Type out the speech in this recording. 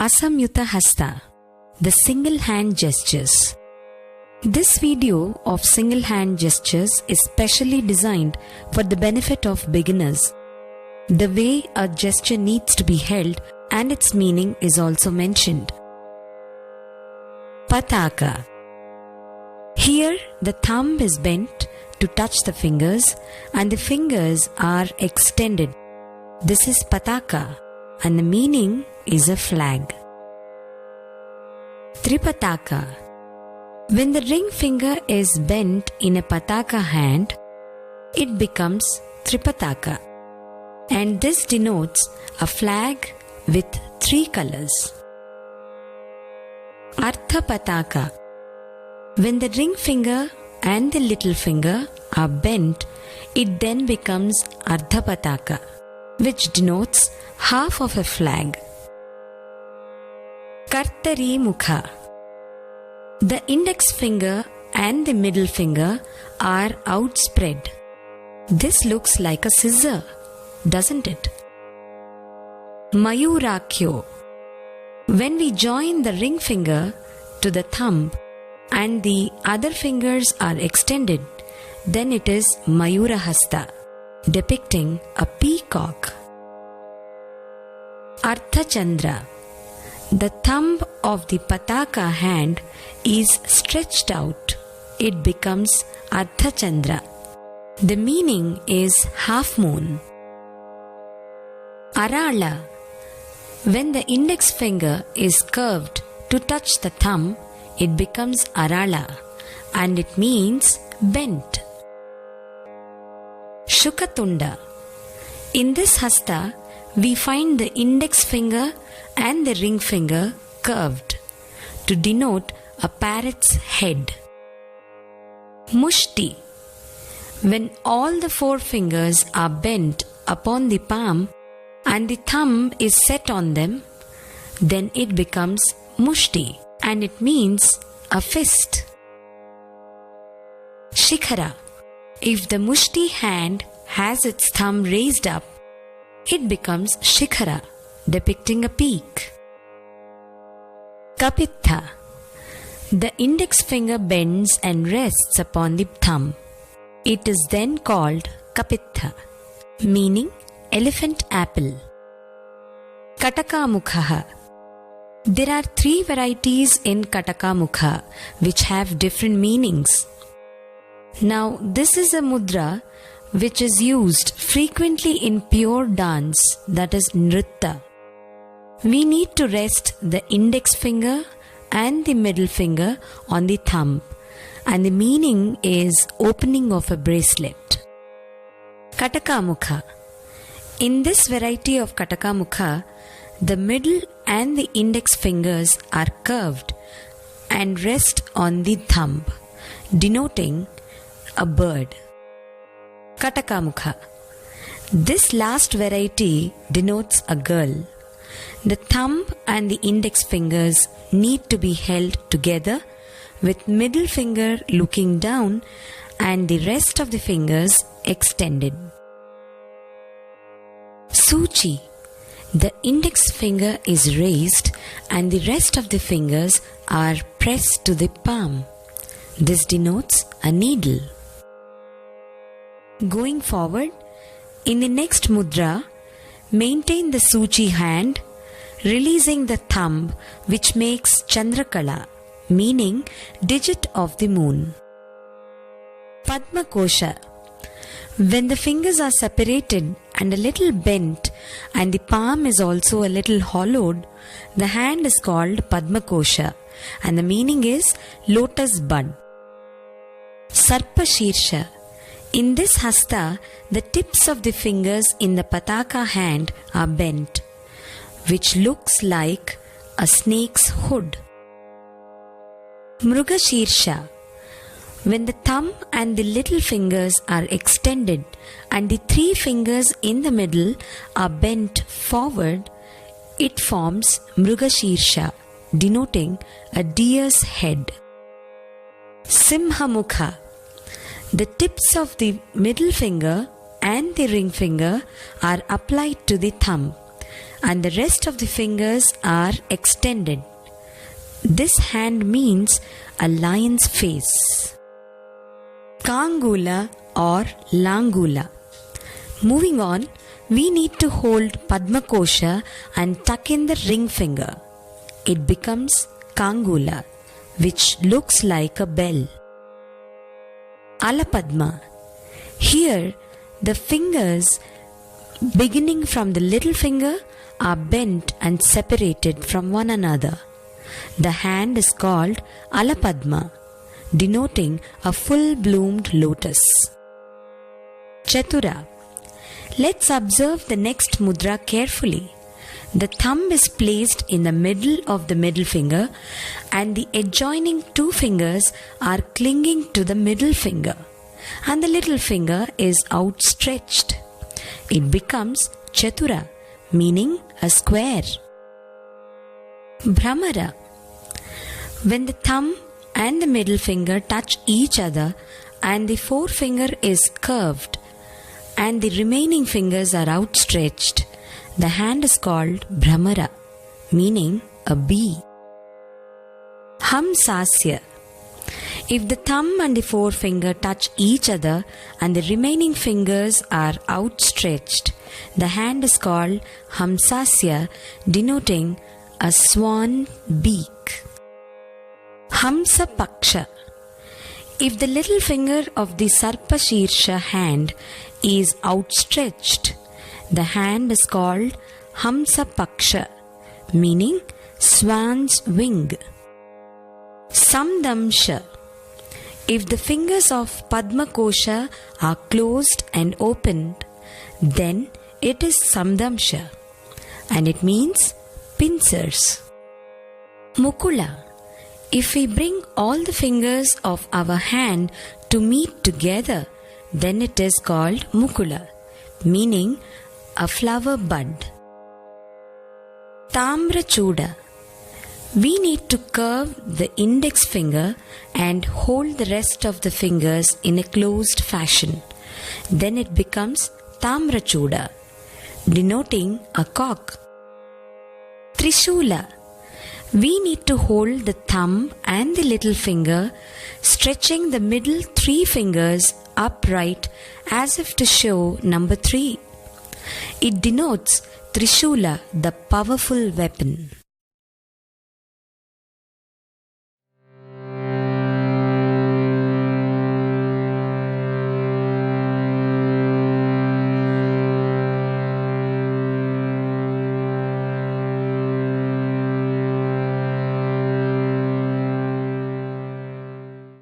Asamyuta Hasta, the single hand gestures. This video of single hand gestures is specially designed for the benefit of beginners. The way a gesture needs to be held and its meaning is also mentioned. Pataka. Here the thumb is bent to touch the fingers and the fingers are extended. This is pataka and the meaning is a flag. Tripataka. When the ring finger is bent in a pataka hand, it becomes Tripataka, and this denotes a flag with 3 colors. Arthapataka. When the ring finger and the little finger are bent, it then becomes Ardhapataka, which denotes half of a flag. Kartari Mukha. The index finger and the middle finger are outspread. This looks like a scissor, doesn't it? Mayurakyo. When we join the ring finger to the thumb and the other fingers are extended, then it is Mayurahasta, depicting a peacock. Arthachandra. The thumb of the pataka hand is stretched out. It becomes Ardhachandra. The meaning is half moon. Arala. When the index finger is curved to touch the thumb, it becomes Arala and it means bent. Shukatunda. In this hasta, we find the index finger and the ring finger curved to denote a parrot's head. Mushti. When all the 4 fingers are bent upon the palm and the thumb is set on them, then it becomes Mushti and it means a fist. Shikhara. If the Mushti hand has its thumb raised up, it becomes Shikhara, depicting a peak. Kapitha. The index finger bends and rests upon the thumb. It is then called Kapitha, meaning elephant apple. Katakamukha. There are 3 varieties in Katakamukha which have different meanings. Now, this is a mudra which is used frequently in pure dance, that is nritta. We need to rest the index finger and the middle finger on the thumb, and the meaning is opening of a bracelet. Katakamukha. In this variety of Katakamukha, the middle and the index fingers are curved and rest on the thumb, denoting a bird. Katakamukha. This last variety denotes a girl. The thumb and the index fingers need to be held together with middle finger looking down and the rest of the fingers extended. Suchi. The index finger is raised and the rest of the fingers are pressed to the palm. This denotes a needle. Going forward, in the next mudra, maintain the Suchi hand, releasing the thumb, which makes Chandrakala, meaning digit of the moon. Padma Kosha. When the fingers are separated and a little bent and the palm is also a little hollowed, the hand is called Padma Kosha and the meaning is lotus bud. Sarpa Shirsha. In this hasta, the tips of the fingers in the pataka hand are bent, which looks like a snake's hood. Mrugashirsha. When the thumb and the little fingers are extended and the 3 fingers in the middle are bent forward, it forms Mrugashirsha, denoting a deer's head. Simhamukha. The tips of the middle finger and the ring finger are applied to the thumb, and the rest of the fingers are extended. This hand means a lion's face. Kangula or Langula. Moving on, we need to hold Padma Kosha and tuck in the ring finger. It becomes Kangula, which looks like a bell. Alapadma. Here, the fingers beginning from the little finger are bent and separated from one another. The hand is called Alapadma, denoting a full-bloomed lotus. Chatura. Let's observe the next mudra carefully. The thumb is placed in the middle of the middle finger and the adjoining two fingers are clinging to the middle finger and the little finger is outstretched. It becomes Chatura, meaning a square. Bhramara. When the thumb and the middle finger touch each other and the forefinger is curved and the remaining fingers are outstretched, the hand is called Bhramara, meaning a bee. Hamsasya. If the thumb and the forefinger touch each other and the remaining fingers are outstretched, the hand is called Hamsasya, denoting a swan beak. Hamsa Paksha. If the little finger of the Sarpashirsha hand is outstretched, the hand is called Hamsa Paksha, meaning swan's wing. Samdamsha. If the fingers of Padma Kosha are closed and opened, then it is Samdamsha, and it means pincers. Mukula. If we bring all the fingers of our hand to meet together, then it is called Mukula, meaning a flower bud. Tamrachuda. We need to curve the index finger and hold the rest of the fingers in a closed fashion. Then it becomes Tamrachuda, denoting a cock. Trishula. We need to hold the thumb and the little finger, stretching the middle three fingers upright as if to show number 3. It denotes Trishula, the powerful weapon.